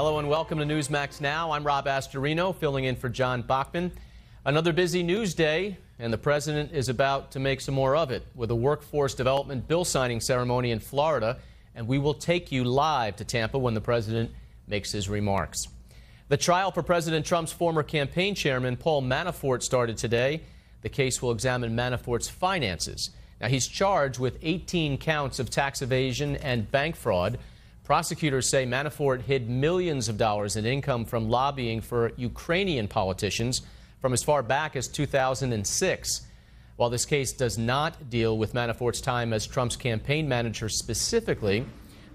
Hello and welcome to Newsmax Now. I'm Rob Astorino, filling in for John Bachman. Another busy news day, and the president is about to make some more of it with a workforce development bill signing ceremony in Florida, and we will take you live to Tampa when the president makes his remarks. The trial for President Trump's former campaign chairman, Paul Manafort, started today. The case will examine Manafort's finances. Now, he's charged with 18 counts of tax evasion and bank fraud. Prosecutors say Manafort hid millions of dollars in income from lobbying for Ukrainian politicians from as far back as 2006. While this case does not deal with Manafort's time as Trump's campaign manager specifically,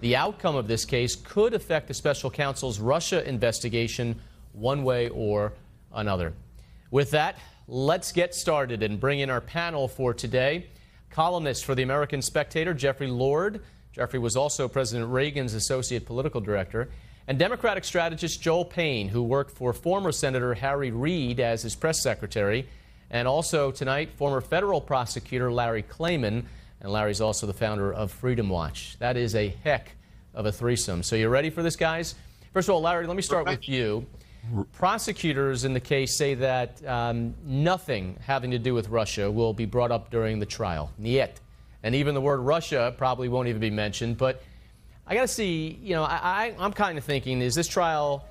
the outcome of this case could affect the special counsel's Russia investigation one way or another. With that, let's get started and bring in our panel for today. Columnist for the American Spectator, Jeffrey Lord. Jeffrey was also President Reagan's associate political director. And Democratic strategist Joel Payne, who worked for former Senator Harry Reid as his press secretary. And also tonight, former federal prosecutor Larry Klayman. And Larry's also the founder of Freedom Watch. That is a heck of a threesome. So you ready for this, guys? First of all, Larry, let me start with you. Prosecutors in the case say that nothing having to do with Russia will be brought up during the trial. Niet. And even the word Russia probably won't even be mentioned. But I got to see, I'm kind of thinking, is this trial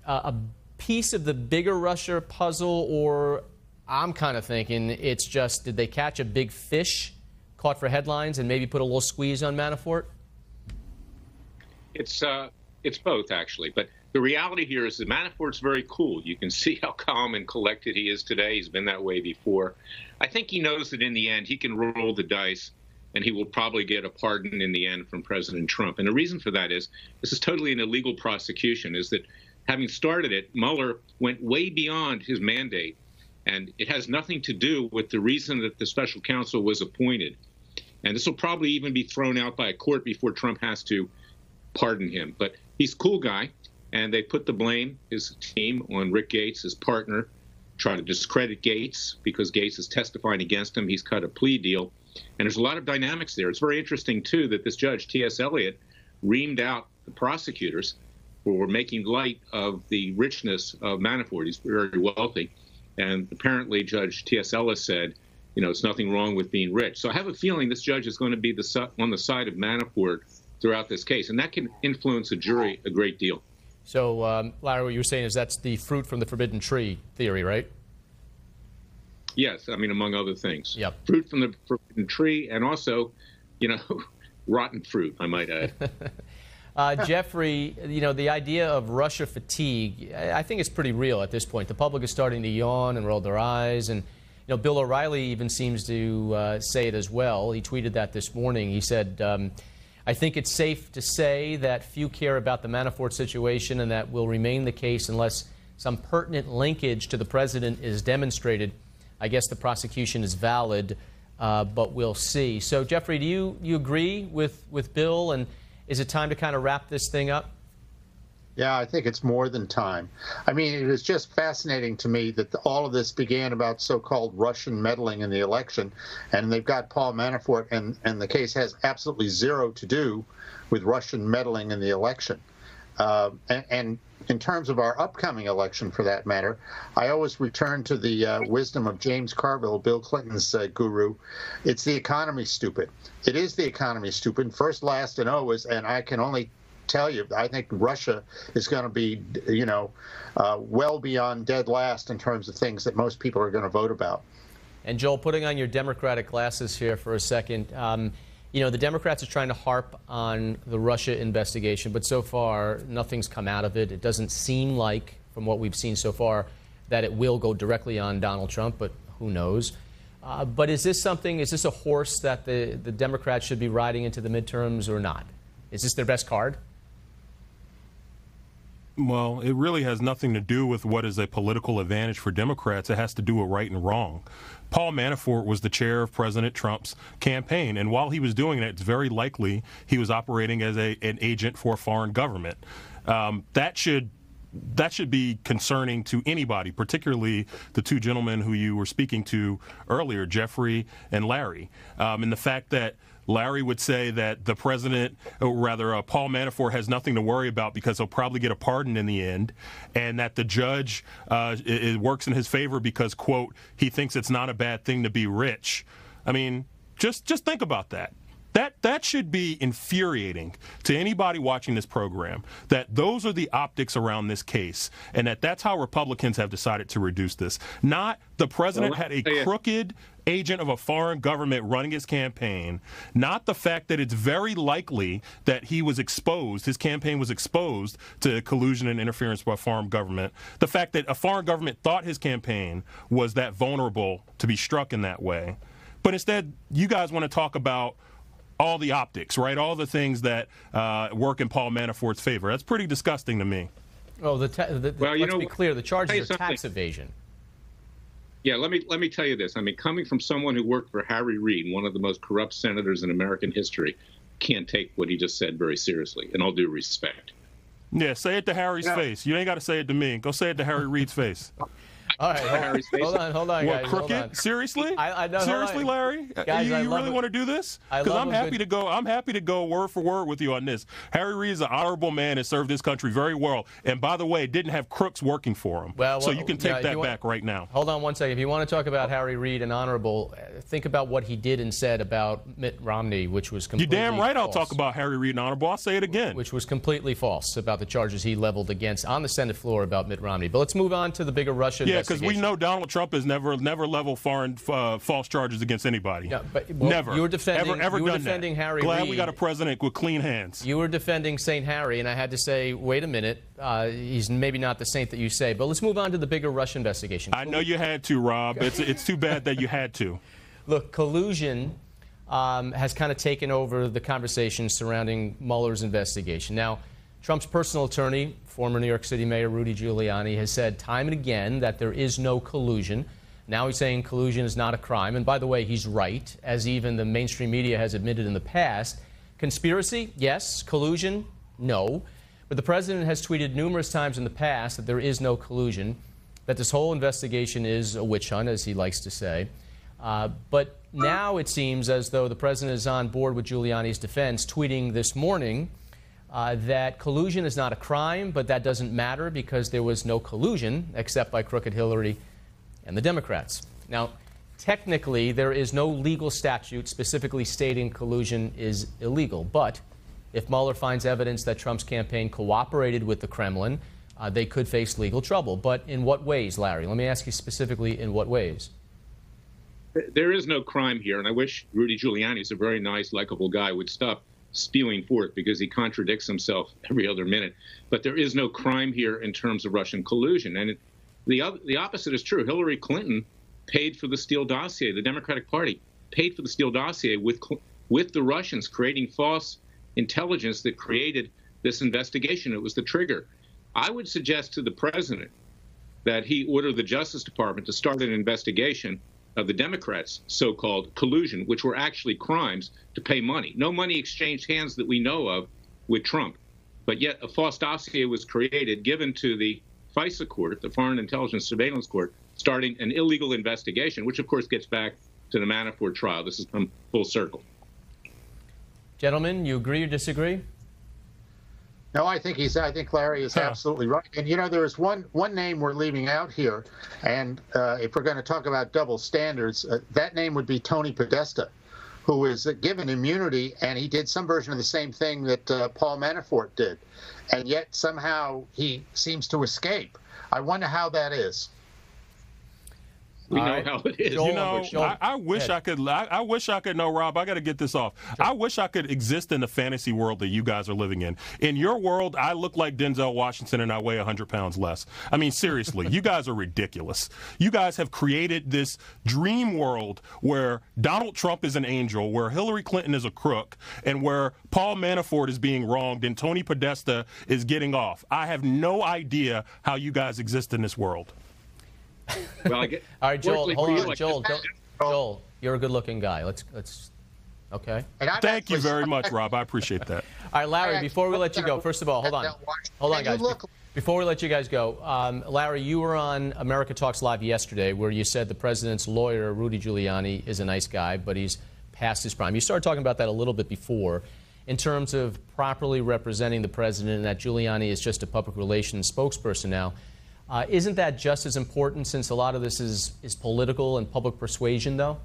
a piece of the bigger Russia puzzle? Or I'm kind of thinking it's just, did they catch a big fish caught for headlines and maybe put a little squeeze on Manafort? It's both, actually. But the reality here is that Manafort's very cool. You can see how calm and collected he is today. He's been that way before. I think he knows that in the end he can roll the dice, and he will probably get a pardon in the end from President Trump. And the reason for that is this is totally an illegal prosecution, is that having started it, Mueller went way beyond his mandate, and it has nothing to do with the reason that the special counsel was appointed. And this will probably even be thrown out by a court before Trump has to pardon him. But he's a cool guy, and they put the blame, his team, on Rick Gates, his partner, trying to discredit Gates because Gates is testifying against him. He's cut a plea deal. And there's a lot of dynamics there. It's very interesting, too, that this judge, T.S. Eliot, reamed out the prosecutors who were making light of the richness of Manafort. He's very wealthy. And apparently Judge T.S. Ellis said, it's nothing wrong with being rich. So I have a feeling this judge is going to be on the side of Manafort throughout this case. And that can influence a jury a great deal. So, Larry, what you were saying is that's the fruit from the forbidden tree theory, right? Yes, among other things. Yep. Fruit from the forbidden tree, and also, rotten fruit, I might add. Jeffrey, the idea of Russia fatigue, I think it's pretty real at this point. The public is starting to yawn and roll their eyes, and Bill O'Reilly even seems to say it as well. He tweeted that this morning. He said, I think it's safe to say that few care about the Manafort situation, and that will remain the case unless some pertinent linkage to the president is demonstrated. I guess the prosecution is valid, but we'll see. So, Jeffrey, do you agree with Bill, and is it time to kind of wrap this thing up? Yeah, I think it's more than time. It is just fascinating to me that all of this began about so-called Russian meddling in the election, and they've got Paul Manafort, and the case has absolutely zero to do with Russian meddling in the election. And in terms of our upcoming election, for that matter, I always return to the wisdom of James Carville, Bill Clinton's guru. It's the economy, stupid. It is the economy, stupid. First, last, and always. And I can only tell you, I think Russia is going to be, well beyond dead last in terms of things that most people are going to vote about. And Joel, putting on your Democratic glasses here for a second, the Democrats are trying to harp on the Russia investigation, but so far nothing's come out of it. It doesn't seem like, from what we've seen so far, that it will go directly on Donald Trump, but who knows? But is this a horse that the Democrats should be riding into the midterms or not? Is this their best card? Well, it really has nothing to do with what is a political advantage for Democrats. It has to do with right and wrong. Paul Manafort was the chair of President Trump's campaign, and while he was doing it, it's very likely he was operating as an agent for a foreign government. That should that should be concerning to anybody, particularly the two gentlemen who you were speaking to earlier, Jeffrey and Larry. And the fact that Larry would say that the president, or rather Paul Manafort, has nothing to worry about because he'll probably get a pardon in the end, and that the judge it works in his favor because, quote, he thinks it's not a bad thing to be rich. I mean, just think about that. That should be infuriating to anybody watching this program, that those are the optics around this case, and that's how Republicans have decided to reduce this. Not the president had a crooked agent of a foreign government running his campaign, not the fact that it's very likely that he was exposed, his campaign was exposed to collusion and interference by a foreign government, the fact that a foreign government thought his campaign was that vulnerable to be struck in that way. But instead, you guys want to talk about all the optics, right? All the things that work in Paul Manafort's favor. That's pretty disgusting to me. Oh, let's be clear. The charges are tax evasion. Yeah, let me tell you this. I mean, coming from someone who worked for Harry Reid, one of the most corrupt senators in American history, can't take what he just said very seriously, in all due respect. Yeah, say it to Harry's face. You ain't got to say it to me. Go say it to Harry Reid's face. All right, hold on, what, guys. Crooked? Hold on. Seriously? No, seriously, Larry? Guys, you really want to do this? Because I'm happy to go. I'm happy to go word for word with you on this. Harry Reid is an honorable man and served this country very well. And by the way, didn't have crooks working for him. So you can take that back right now. Hold on one second. If you want to talk about Harry Reid and honorable, think about what he did and said about Mitt Romney, which was completely You're damn right false. I'll talk about Harry Reid and honorable. I'll say it again. Which was completely false about the charges he leveled against on the Senate floor about Mitt Romney. But let's move on to the bigger Russia investigation. Yeah, because we know Donald Trump has never leveled foreign false charges against anybody. Yeah, but, never. You were defending Harry Glad Reid. we got a president with clean hands. You were defending St. Harry, and I had to say, wait a minute, he's maybe not the saint that you say. But let's move on to the bigger Russia investigation. I know you had to, Rob. It's too bad that you had to. Look, collusion has kind of taken over the conversation surrounding Mueller's investigation. Now, Trump's personal attorney, former New York City Mayor Rudy Giuliani, has said time and again that there is no collusion. Now he's saying collusion is not a crime. And by the way, he's right, as even the mainstream media has admitted in the past. Conspiracy? Yes. Collusion? No. But the president has tweeted numerous times in the past that there is no collusion, that this whole investigation is a witch hunt, as he likes to say. But now it seems as though the president is on board with Giuliani's defense, tweeting this morning that collusion is not a crime, but that doesn't matter because there was no collusion except by crooked Hillary and the Democrats. Now, technically, there is no legal statute specifically stating collusion is illegal. But if Mueller finds evidence that Trump's campaign cooperated with the Kremlin, they could face legal trouble. But in what ways, Larry? Let me ask you specifically, in what ways? There is no crime here, and I wish Rudy Giuliani is a very nice, likable guy, would stop spewing forth because he contradicts himself every other minute. But there is no crime here in terms of Russian collusion. And the opposite is true. Hillary Clinton paid for the Steele dossier. The Democratic Party paid for the Steele dossier with the Russians, creating false intelligence that created this investigation. It was the trigger. I would suggest to the president that he order the Justice Department to start an investigation of the Democrats' so-called collusion, which were actually crimes to pay money. No money exchanged hands that we know of with Trump. But yet a false dossier was created, given to the FISA court, the Foreign Intelligence Surveillance Court, starting an illegal investigation, which of course gets back to the Manafort trial. This has come full circle. Gentlemen, you agree or disagree? No, I think Larry is absolutely right. And, you know, there is one name we're leaving out here. And if we're going to talk about double standards, that name would be Tony Podesta, who was given immunity, and he did some version of the same thing that Paul Manafort did. And yet somehow he seems to escape. I wonder how that is. We know how it is. You know, I wish I could. I wish I could know, Rob. I got to get this off. Sure. I wish I could exist in the fantasy world that you guys are living in. In your world, I look like Denzel Washington and I weigh 100 pounds less. I mean, seriously, you guys are ridiculous. You guys have created this dream world where Donald Trump is an angel, where Hillary Clinton is a crook, and where Paul Manafort is being wronged and Tony Podesta is getting off. I have no idea how you guys exist in this world. Well, all right, Joel, hold on. Joel, you're a good-looking guy. Let's okay. Thank you very much, Rob. I appreciate that. All right, Larry, before we let you go, first of all, hold on, guys. Before we let you guys go, Larry, you were on America Talks Live yesterday where you said the president's lawyer, Rudy Giuliani, is a nice guy, but he's past his prime. You started talking about that a little bit before in terms of properly representing the president and that Giuliani is just a public relations spokesperson now. Isn't that just as important since a lot of this is political and public persuasion, though?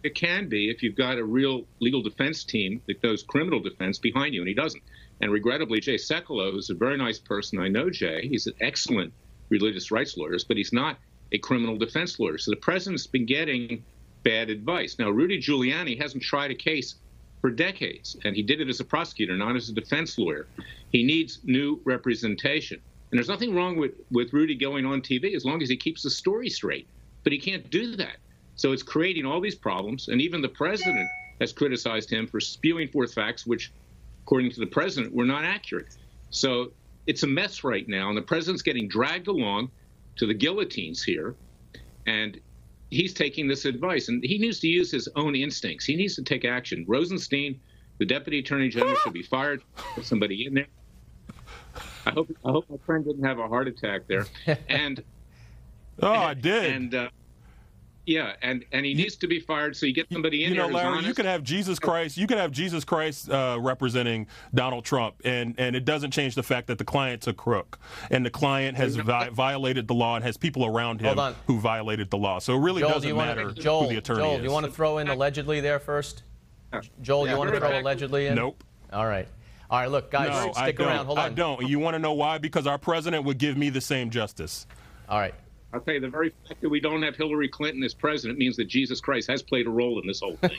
It can be if you've got a real legal defense team that does criminal defense behind you, and he doesn't. And regrettably, Jay Sekulow, who's a very nice person, I know Jay, he's an excellent religious rights lawyer, but he's not a criminal defense lawyer. So the president's been getting bad advice. Now, Rudy Giuliani hasn't tried a case for decades, and he did it as a prosecutor, not as a defense lawyer. He needs new representation. And there's nothing wrong with Rudy going on TV as long as he keeps the story straight. But he can't do that. So it's creating all these problems. And even the president has criticized him for spewing forth facts which, according to the president, were not accurate. So it's a mess right now. And the president's getting dragged along to the guillotines here. And he's taking this advice. And he needs to use his own instincts. He needs to take action. Rosenstein, the deputy attorney general, should be fired. Put somebody in there. I hope my friend didn't have a heart attack there. And I did. And yeah, and he needs to be fired. So you get somebody in there. You know, Larry, you could have Jesus Christ. You could have Jesus Christ representing Donald Trump, and it doesn't change the fact that the client's a crook, and the client has violated the law and has people around him who violated the law. So it really doesn't matter who the attorney is. Joel, do you want to throw in allegedly there first? Joel, you want to throw allegedly in? Nope. All right. All right, look, guys, stick around. Hold on. I don't. You want to know why? Because our president would give me the same justice. All right. I'll tell you, the very fact that we don't have Hillary Clinton as president means that Jesus Christ has played a role in this whole thing.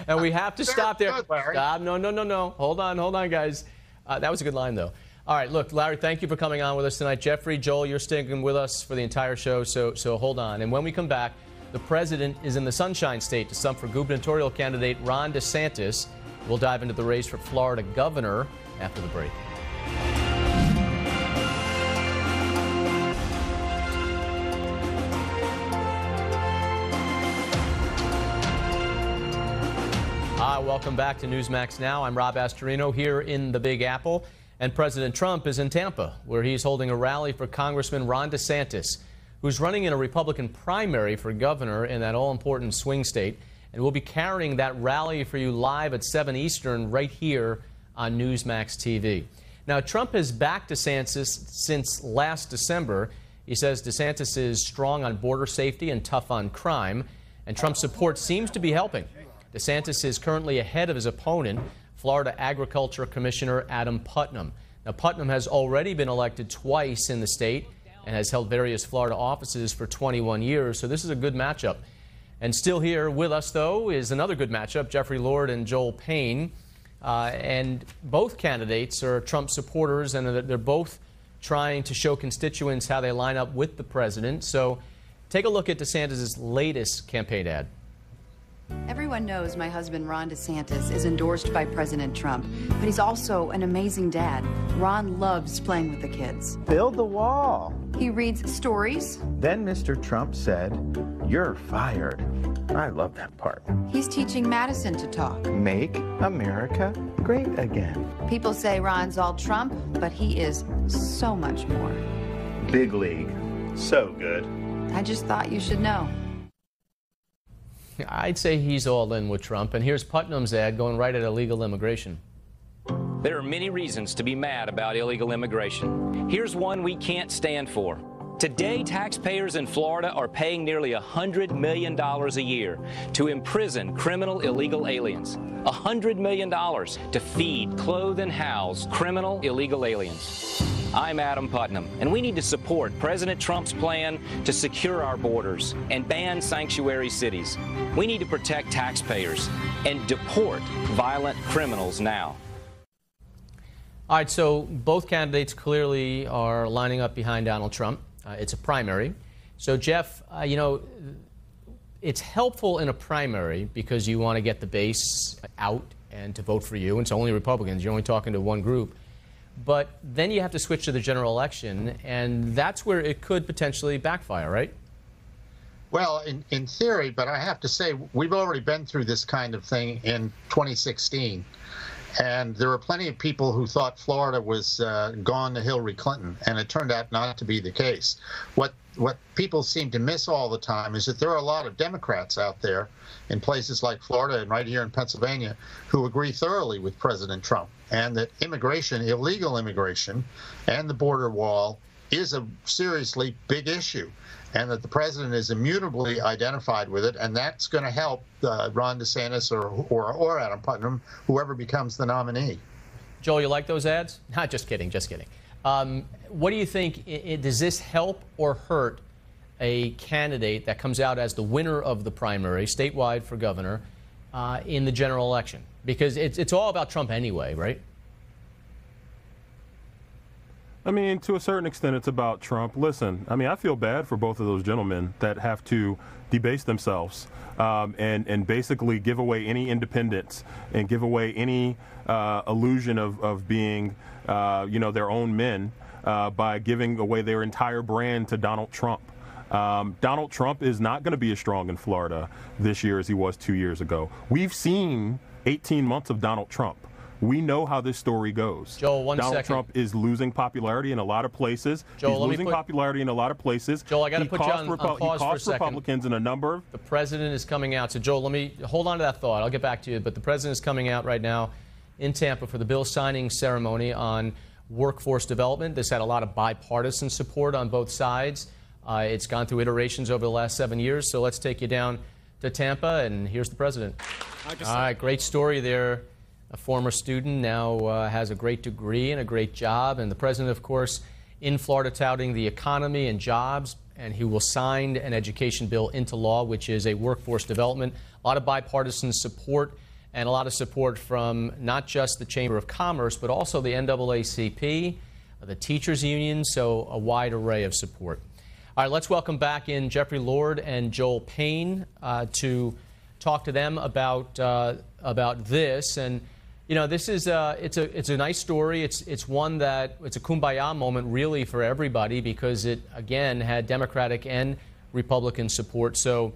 And we have to stop there. Stop. No. Hold on, guys. That was a good line, though. All right, look, Larry, thank you for coming on with us tonight. Jeffrey, Joel, you're sticking with us for the entire show, so hold on. And when we come back, the president is in the Sunshine State to stump for gubernatorial candidate Ron DeSantis. We'll dive into the race for Florida governor after the break. Welcome back to Newsmax Now. I'm Rob Astorino here in the Big Apple, and President Trump is in Tampa, where he's holding a rally for Congressman Ron DeSantis, who's running in a Republican primary for governor in that all-important swing state. And we'll be carrying that rally for you live at 7 Eastern right here on Newsmax TV. Now, Trump has backed DeSantis since last December. He says DeSantis is strong on border safety and tough on crime, and Trump's support seems to be helping. DeSantis is currently ahead of his opponent, Florida Agriculture Commissioner Adam Putnam. Now, Putnam has already been elected twice in the state and has held various Florida offices for 21 years, so this is a good matchup. And still here with us, though, is another good matchup, Jeffrey Lord and Joel Payne. And both candidates are Trump supporters, and they're both trying to show constituents how they line up with the president. So take a look at DeSantis' latest campaign ad. Everyone knows my husband, Ron DeSantis, is endorsed by President Trump, but he's also an amazing dad. Ron loves playing with the kids. Build the wall. He reads stories. Then Mr. Trump said, "You're fired." I love that part. He's teaching Madison to talk. Make America great again. People say Ron's all Trump, but he is so much more. Big league. So good. I just thought you should know. I'd say he's all in with Trump. And here's Putnam's ad going right at illegal immigration. There are many reasons to be mad about illegal immigration. Here's one we can't stand for. Today, taxpayers in Florida are paying nearly $100 million a year to imprison criminal illegal aliens. $100 million to feed, clothe, and house criminal illegal aliens. I'm Adam Putnam, and we need to support President Trump's plan to secure our borders and ban sanctuary cities. We need to protect taxpayers and deport violent criminals now. All right, so both candidates clearly are lining up behind Donald Trump. It's a primary. So, Jeff, you know, it's helpful in a primary because you want to get the base out and to vote for you. And it's only Republicans. You're only talking to one group. But then you have to switch to the general election, and that's where it could potentially backfire, right? Well, in theory, but I have to say, we've already been through this kind of thing in 2016. And there were plenty of people who thought Florida was gone to Hillary Clinton, and it turned out not to be the case. What people seem to miss all the time is that there are a lot of Democrats out there in places like Florida and right here in Pennsylvania who agree thoroughly with President Trump, and that immigration, illegal immigration, and the border wall is a seriously big issue, and that the president is immutably identified with it, and that's going to help Ron DeSantis or Adam Putnam, whoever becomes the nominee. Joel, you like those ads? Not just kidding, just kidding. What do you think? Does this help or hurt a candidate that comes out as the winner of the primary, statewide for governor, in the general election? Because it's all about Trump anyway, right? I mean, to a certain extent, it's about Trump. Listen, I mean, I feel bad for both of those gentlemen that have to debase themselves and basically give away any independence and give away any illusion of being, their own men by giving away their entire brand to Donald Trump. Donald Trump is not going to be as strong in Florida this year as he was 2 years ago. We've seen 18 months of Donald Trump. We know how this story goes. Joel, Donald Trump is losing popularity in a lot of places. Joel, he's losing popularity in a lot of places. Joel, I got to put you on pause for a second. Republicans in a number of... The president is coming out. So, Joel, let me hold on to that thought. I'll get back to you. But the president is coming out right now in Tampa for the bill signing ceremony on workforce development. This had a lot of bipartisan support on both sides. It's gone through iterations over the last 7 years. So let's take you down to Tampa, and here's the president. All right, great story there. A former student now has a great degree and a great job. And the president, of course, in Florida touting the economy and jobs. And he will sign an education bill into law, which is a workforce development. A lot of bipartisan support and a lot of support from not just the Chamber of Commerce, but also the NAACP, the teachers union. So a wide array of support. All right, let's welcome back in Jeffrey Lord and Joel Payne to talk to them about this. And you know, this is it's a nice story. It's one that it's a kumbaya moment really for everybody because it again had Democratic and Republican support. So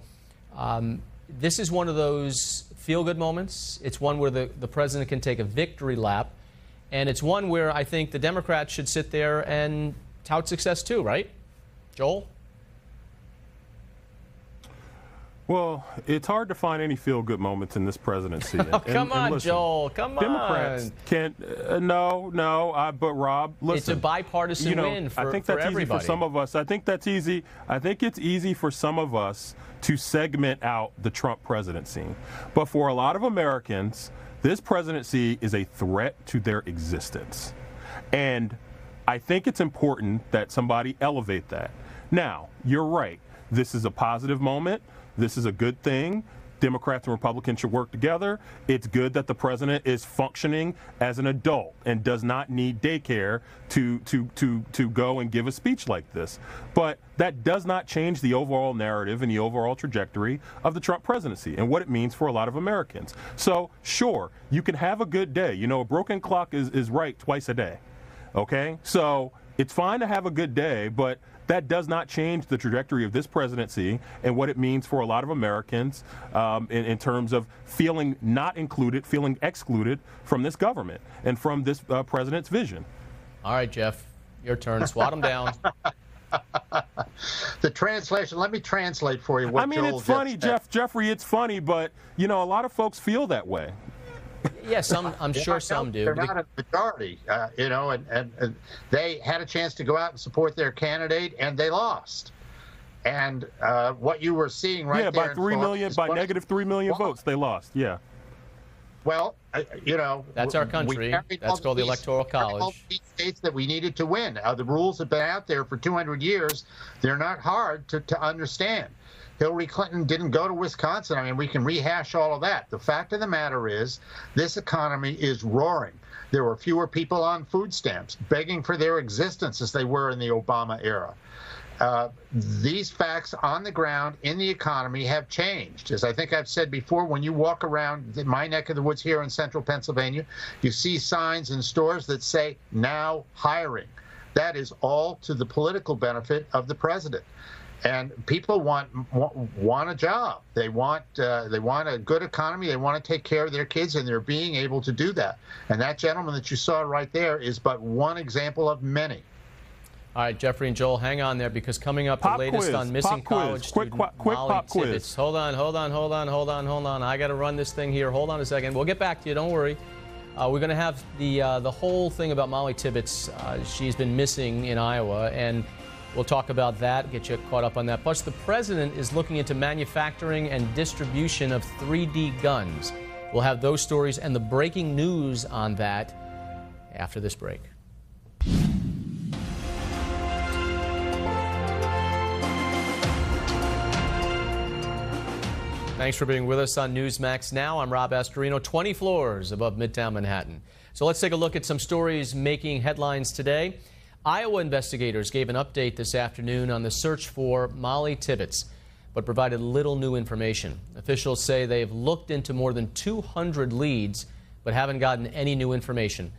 this is one of those feel-good moments. It's one where the president can take a victory lap, and it's one where I think the Democrats should sit there and tout success too, right, Joel? Well, it's hard to find any feel-good moments in this presidency. Oh, come on, listen, Joel. Come on. Democrats can't. But Rob, listen. It's a bipartisan win for everybody. I think that's easy for some of us. I think that's easy. I think it's easy for some of us to segment out the Trump presidency. But for a lot of Americans, this presidency is a threat to their existence. And I think it's important that somebody elevate that. Now, you're right. This is a positive moment. This is a good thing. Democrats and Republicans should work together. It's good that the president is functioning as an adult and does not need daycare to go and give a speech like this. But that does not change the overall narrative and the overall trajectory of the Trump presidency and what it means for a lot of Americans. So, sure, you can have a good day. You know, a broken clock is right twice a day. Okay? So it's fine to have a good day, but that does not change the trajectory of this presidency and what it means for a lot of Americans in terms of feeling not included, feeling excluded from this government and from this president's vision. All right, Jeff, your turn. Swat them down. The translation, let me translate for you what Joel it's funny, Jeffrey, it's funny, but, you know, a lot of folks feel that way. Yes, I'm sure some do. They're not a majority, and they had a chance to go out and support their candidate, and they lost. And what you were seeing right there, by 3 million, by negative 3 million votes, they lost. Yeah. Well, that's our country. That's called the Electoral College. All these states that we needed to win. The rules have been out there for 200 years. They're not hard to understand. Hillary Clinton didn't go to Wisconsin. I mean, we can rehash all of that. The fact of the matter is, this economy is roaring. There were fewer people on food stamps, begging for their existence as they were in the Obama era. These facts on the ground in the economy have changed. As I think I've said before, when you walk around my neck of the woods here in central Pennsylvania, you see signs in stores that say, now hiring. That is all to the political benefit of the president. And people want a job. They want a good economy. They want to take care of their kids, and they're being able to do that. And that gentleman that you saw right there is but one example of many. All right, Jeffrey and Joel, hang on there, because coming up, the latest on missing college student Molly Tibbetts. Hold on. I got to run this thing here. Hold on a second. We'll get back to you. Don't worry. We're going to have the whole thing about Molly Tibbetts. She's been missing in Iowa, and we'll talk about that, get you caught up on that. Plus, the president is looking into manufacturing and distribution of 3D guns. We'll have those stories and the breaking news on that after this break. Thanks for being with us on Newsmax Now. I'm Rob Astorino, 20 floors above Midtown Manhattan. So let's take a look at some stories making headlines today. Iowa investigators gave an update this afternoon on the search for Molly Tibbetts, but provided little new information. Officials say they've looked into more than 200 leads, but haven't gotten any new information.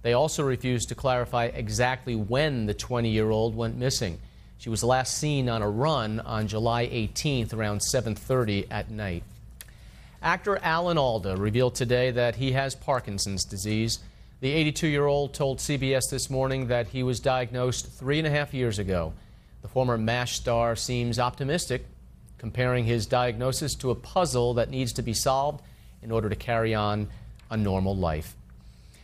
They also refused to clarify exactly when the 20-year-old went missing. She was last seen on a run on July 18th around 7:30 at night. Actor Alan Alda revealed today that he has Parkinson's disease. The 82-year-old told CBS this morning that he was diagnosed 3.5 years ago. The former MASH star seems optimistic, comparing his diagnosis to a puzzle that needs to be solved in order to carry on a normal life.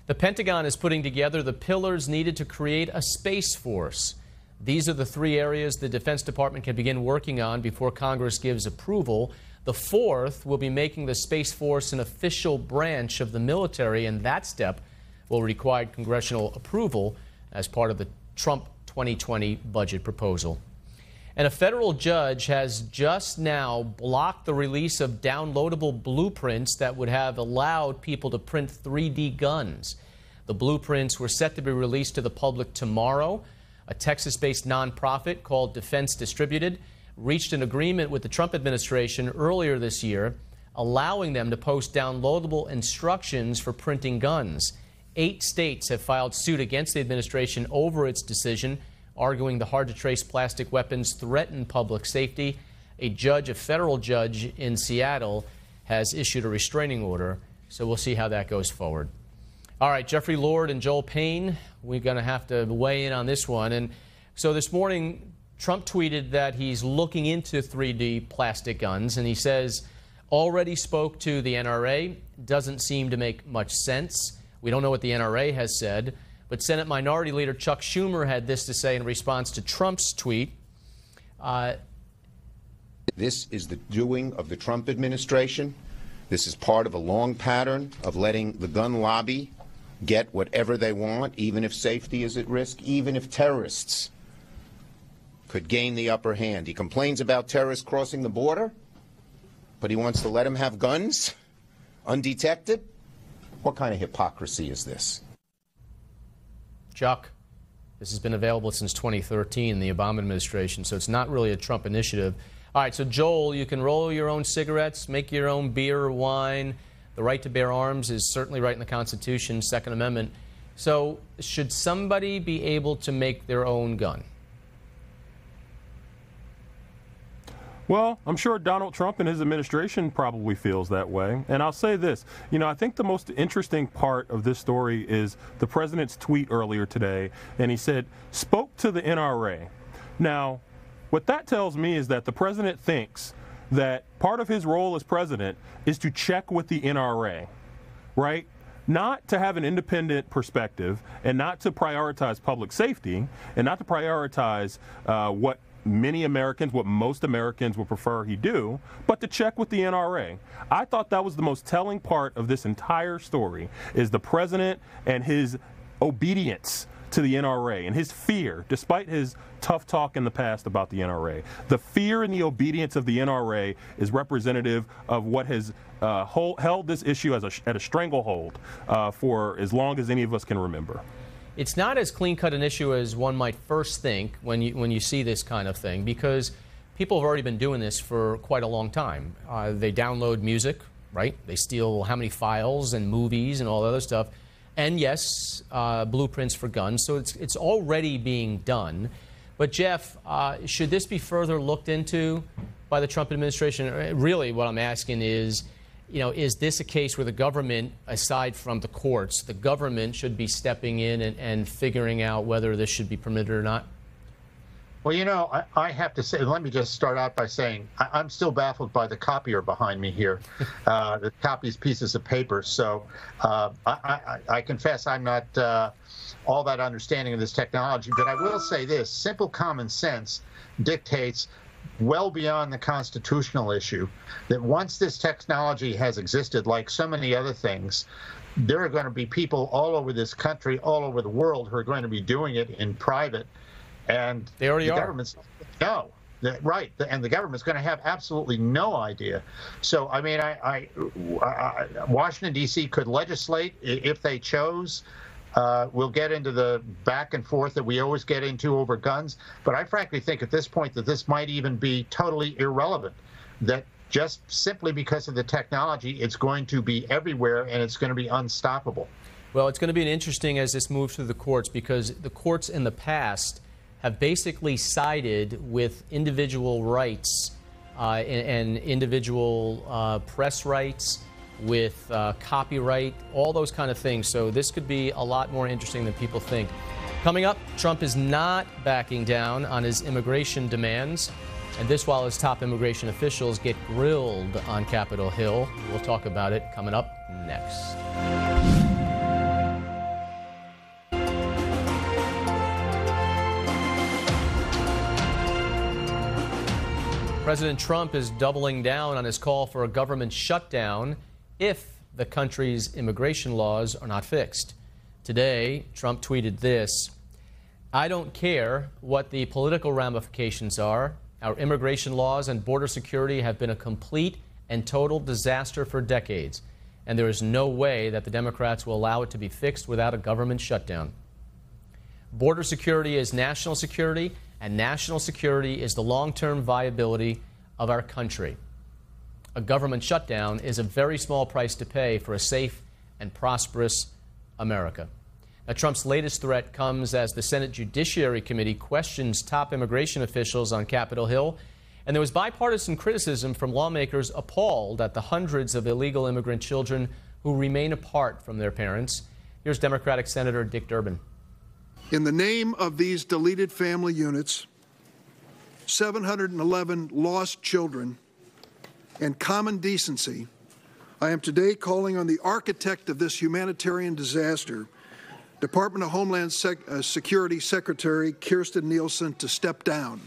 The Pentagon is putting together the pillars needed to create a space force. These are the 3 areas the Defense Department can begin working on before Congress gives approval. The 4th will be making the Space Force an official branch of the military, and that step will require congressional approval as part of the Trump 2020 budget proposal. And a federal judge has just now blocked the release of downloadable blueprints that would have allowed people to print 3D guns. The blueprints were set to be released to the public tomorrow. A Texas-based nonprofit called Defense Distributed reached an agreement with the Trump administration earlier this year, allowing them to post downloadable instructions for printing guns. 8 states have filed suit against the administration over its decision, arguing the hard-to-trace plastic weapons threaten public safety. A federal judge in Seattle has issued a restraining order, so we'll see how that goes forward. All right, Jeffrey Lord and Joel Payne, we're going to have to weigh in on this one. And so this morning, Trump tweeted that he's looking into 3D plastic guns, and he says, already spoke to the NRA. Doesn't seem to make much sense. We don't know what the NRA has said, but Senate Minority Leader Chuck Schumer had this to say in response to Trump's tweet. This is the doing of the Trump administration. This is part of a long pattern of letting the gun lobby get whatever they want, even if safety is at risk, even if terrorists could gain the upper hand. He complains about terrorists crossing the border, but he wants to let them have guns undetected? What kind of hypocrisy is this? Chuck, this has been available since 2013, the Obama administration, so it's not really a Trump initiative. All right, so Joel, you can roll your own cigarettes, make your own beer or wine. The right to bear arms is certainly right in the Constitution, Second Amendment. So should somebody be able to make their own gun? Well, I'm sure Donald Trump and his administration probably feels that way. And I'll say this, I think the most interesting part of this story is the president's tweet earlier today, and he said, spoke to the NRA. Now, what that tells me is that the president thinks that part of his role as president is to check with the NRA, right? Not to have an independent perspective and not to prioritize public safety and not to prioritize what most Americans would prefer he do, but to check with the NRA. I thought that was the most telling part of this entire story, is the president and his obedience to the NRA and his fear, despite his tough talk in the past about the NRA. The fear and the obedience of the NRA is representative of what has held this issue at a stranglehold for as long as any of us can remember. It's not as clean-cut an issue as one might first think when you see this kind of thing, because people have already been doing this for quite a long time. They download music, right? They steal how many files and movies and all that other stuff. And yes, blueprints for guns. So it's already being done. But Jeff, should this be further looked into by the Trump administration? Really, what I'm asking is, is this a case where the government, aside from the courts, the government should be stepping in and figuring out whether this should be permitted or not? Well, I have to say, let me just start out by saying I'm still baffled by the copier behind me here that copies pieces of paper. So I confess I'm not all that understanding of this technology. But I will say this, simple common sense dictates well beyond the constitutional issue that once this technology has existed, like so many other things, there are going to be people all over this country, all over the world, who are going to be doing it in private. And they already are. Government's no, right, and the government's going to have absolutely no idea. So, I mean, Washington, D.C. could legislate if they chose. We'll get into the back and forth that we always get into over guns. But I frankly think at this point that this might even be totally irrelevant, that just simply because of the technology, it's going to be everywhere and it's going to be unstoppable. Well, it's going to be interesting as this moves through the courts, because the courts in the past have basically sided with individual rights and individual press rights, with copyright, all those kind of things. So this could be a lot more interesting than people think. Coming up, Trump is not backing down on his immigration demands, and this while his top immigration officials get grilled on Capitol Hill. We'll talk about it coming up next. President Trump is doubling down on his call for a government shutdown if the country's immigration laws are not fixed. Today, Trump tweeted this: "I don't care what the political ramifications are. Our immigration laws and border security have been a complete and total disaster for decades, and there is no way that the Democrats will allow it to be fixed without a government shutdown. Border security is national security, and national security is the long-term viability of our country. A government shutdown is a very small price to pay for a safe and prosperous America." Now, Trump's latest threat comes as the Senate Judiciary Committee questions top immigration officials on Capitol Hill, and there was bipartisan criticism from lawmakers appalled at the hundreds of illegal immigrant children who remain apart from their parents. Here's Democratic Senator Dick Durbin. In the name of these deleted family units, 711 lost children, and common decency, I am today calling on the architect of this humanitarian disaster, Department of Homeland Security Secretary Kirstjen Nielsen, to step down.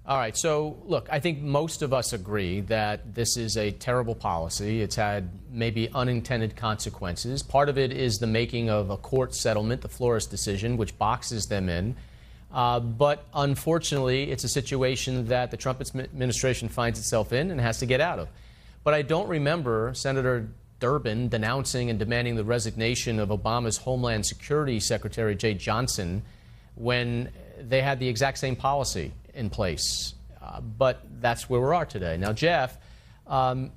All right, so look, I think most of us agree that this is a terrible policy. It's had maybe unintended consequences. Part of it is the making of a court settlement, the Flores decision, which boxes them in. But unfortunately, it's a situation that the Trump administration finds itself in and has to get out of. But I don't remember Senator Durbin denouncing and demanding the resignation of Obama's Homeland Security Secretary Jay Johnson when they had the exact same policy in place. But that's where we are today. Now, Jeff, the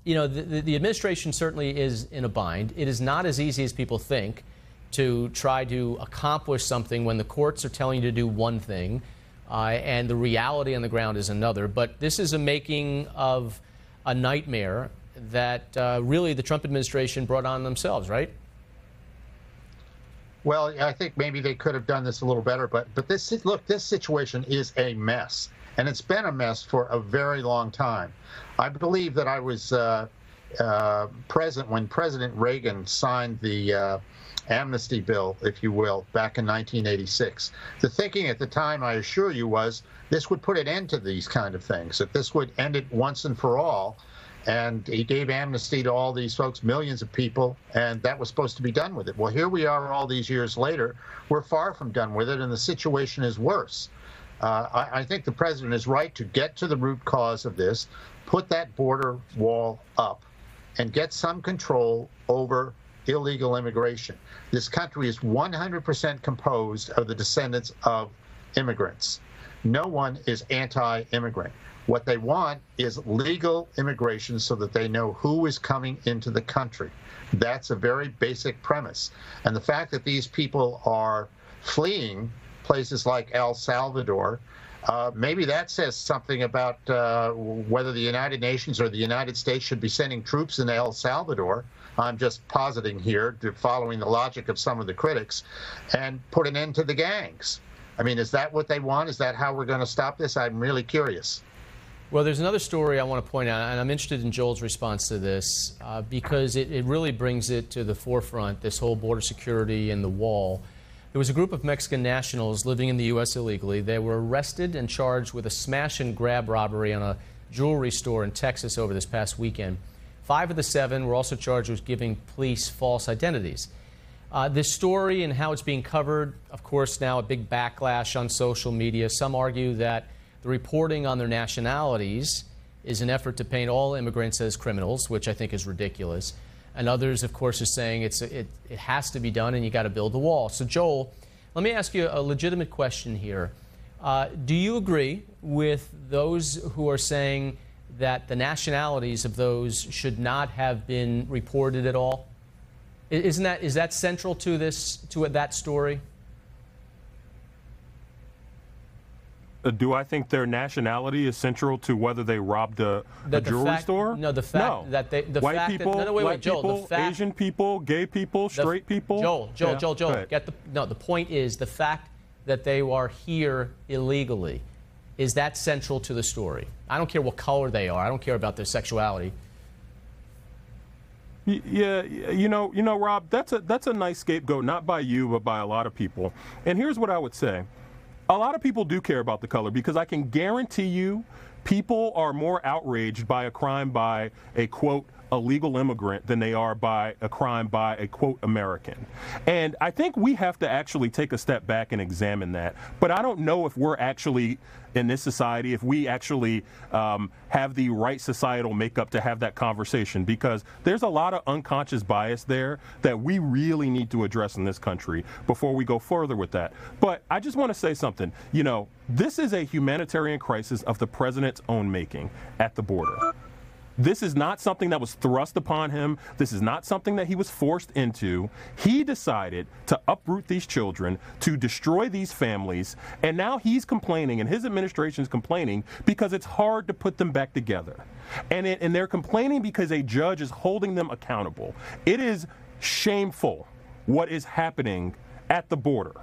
administration certainly is in a bind. It is not as easy as people think to try to accomplish something when the courts are telling you to do one thing and the reality on the ground is another. But this is a making of a nightmare that really the Trump administration brought on themselves, right? Well, I think maybe they could have done this a little better, but this situation is a mess, and it's been a mess for a very long time. I believe that I was present when President Reagan signed the amnesty bill, if you will, back in 1986. The thinking at the time, I assure you, was this would put an end to these kind of things, that this would end it once and for all. And he gave amnesty to all these folks, millions of people, and that was supposed to be done with it. Well, here we are all these years later. We're far from done with it, and the situation is worse. I think the president is right to get to the root cause of this, put that border wall up, and get some control over illegal immigration. This country is 100% composed of the descendants of immigrants. No one is anti-immigrant. What they want is legal immigration so that they know who is coming into the country. That's a very basic premise. And the fact that these people are fleeing places like El Salvador. Maybe that says something about whether the United Nations or the United States should be sending troops into El Salvador. I'm just positing here, following the logic of some of the critics, and put an end to the gangs. I mean, is that what they want? Is that how we're going to stop this? I'm really curious. Well, there's another story I want to point out, and I'm interested in Joel's response to this because it really brings it to the forefront, this whole border security and the wall. There was a group of Mexican nationals living in the U.S. illegally. They were arrested and charged with a smash-and-grab robbery on a jewelry store in Texas over this past weekend. 5 of the 7 were also charged with giving police false identities. This story and how it's being covered, of course, now a big backlash on social media. Some argue that the reporting on their nationalities is an effort to paint all immigrants as criminals, which I think is ridiculous. And others, of course, are saying it has to be done and you got to build the wall. So, Joel, let me ask you a legitimate question here. Do you agree with those who are saying that the nationalities of those should not have been reported at all? Is that central to that story? Do I think their nationality is central to whether they robbed a jewelry store? No, the fact that they... White fact people, that, no, wait, black Joel, people, Asian people, gay people, straight people? Joel, the point is the fact that they are here illegally. Is that central to the story? I don't care what color they are. I don't care about their sexuality. Yeah, you know, Rob, that's a nice scapegoat, not by you, but by a lot of people. And here's what I would say. A lot of people do care about the color because I can guarantee you people are more outraged by a crime by a, quote, illegal immigrant than they are by a crime by a, quote, American. And I think we have to actually take a step back and examine that. But I don't know if we're actually, in this society, if we actually have the right societal makeup to have that conversation, because there's a lot of unconscious bias there that we really need to address in this country before we go further with that. But I just want to say something. You know, this is a humanitarian crisis of the president's own making at the border. This is not something that was thrust upon him. This is not something that he was forced into. He decided to uproot these children, to destroy these families, and now he's complaining, and his administration is complaining because it's hard to put them back together. And they're complaining because a judge is holding them accountable. It is shameful what is happening at the border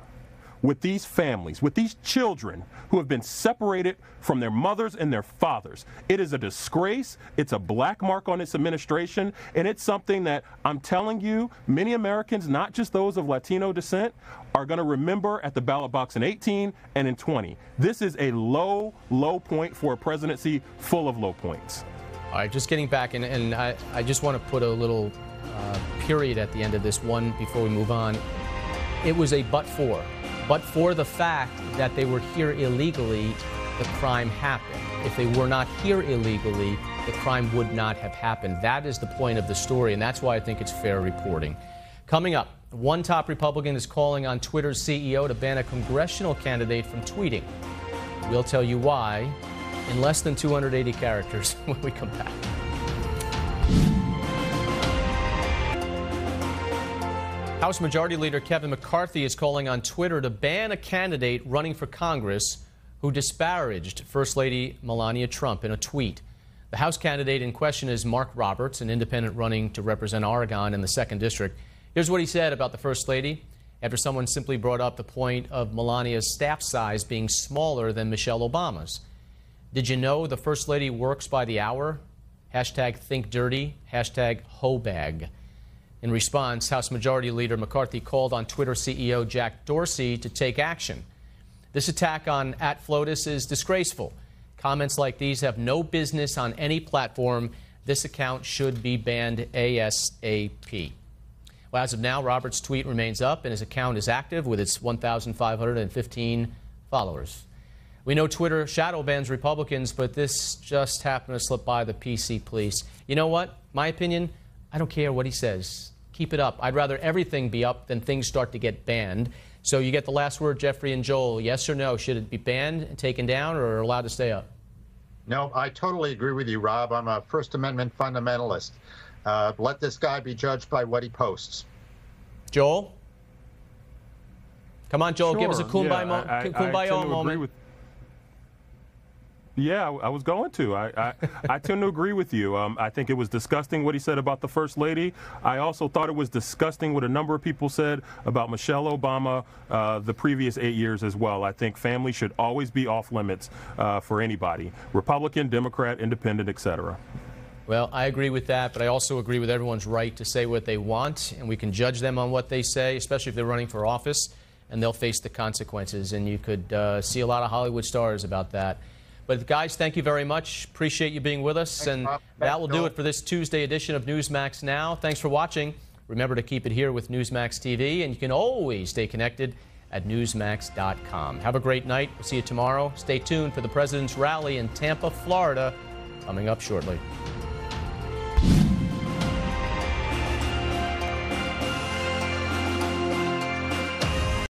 with these families, with these children who have been separated from their mothers and their fathers. It is a disgrace. It's a black mark on this administration, and it's something that I'm telling you, many Americans, not just those of Latino descent, are going to remember at the ballot box in 18 and in 20. This is a low, low point for a presidency full of low points. All right, just getting back, and I just want to put a little period at the end of this one before we move on. It was a but for the fact that they were here illegally, the crime happened. If they were not here illegally, the crime would not have happened. That is the point of the story, and that's why I think it's fair reporting. Coming up, one top Republican is calling on Twitter's CEO to ban a congressional candidate from tweeting. We'll tell you why in less than 280 characters when we come back. House Majority Leader Kevin McCarthy is calling on Twitter to ban a candidate running for Congress who disparaged First Lady Melania Trump in a tweet. The House candidate in question is Mark Roberts, an independent running to represent Oregon in the 2nd District. Here's what he said about the First Lady after someone simply brought up the point of Melania's staff size being smaller than Michelle Obama's. Did you know the First Lady works by the hour? Hashtag think dirty, hashtag hoebag. In response, House Majority Leader McCarthy called on Twitter CEO Jack Dorsey to take action. This attack on @FLOTUS is disgraceful. Comments like these have no business on any platform. This account should be banned ASAP. Well, as of now, Roberts' tweet remains up and his account is active with its 1,515 followers. We know Twitter shadow bans Republicans, but this just happened to slip by the PC police. You know what? My opinion, I don't care what he says. Keep it up. I'd rather everything be up than things start to get banned. So you get the last word, Jeffrey and Joel. Yes or no? Should it be banned and taken down or allowed to stay up? No, I totally agree with you, Rob. I'm a First Amendment fundamentalist. Let this guy be judged by what he posts. Joel? Come on, Joel, give us a kumbaya, I kumbaya moment. Yeah, I was going to. I tend to agree with you. I think it was disgusting what he said about the First Lady. I also thought it was disgusting what a number of people said about Michelle Obama the previous 8 years as well. I think family should always be off limits for anybody, Republican, Democrat, Independent, etc. Well, I agree with that, but I also agree with everyone's right to say what they want, and we can judge them on what they say, especially if they're running for office, and they'll face the consequences. And you could see a lot of Hollywood stars about that. But guys, thank you very much. Appreciate you being with us. Thanks, Rob. That will do it for this Tuesday edition of Newsmax Now. Thanks for watching. Remember to keep it here with Newsmax TV, and you can always stay connected at newsmax.com. Have a great night. We'll see you tomorrow. Stay tuned for the President's Rally in Tampa, Florida, coming up shortly.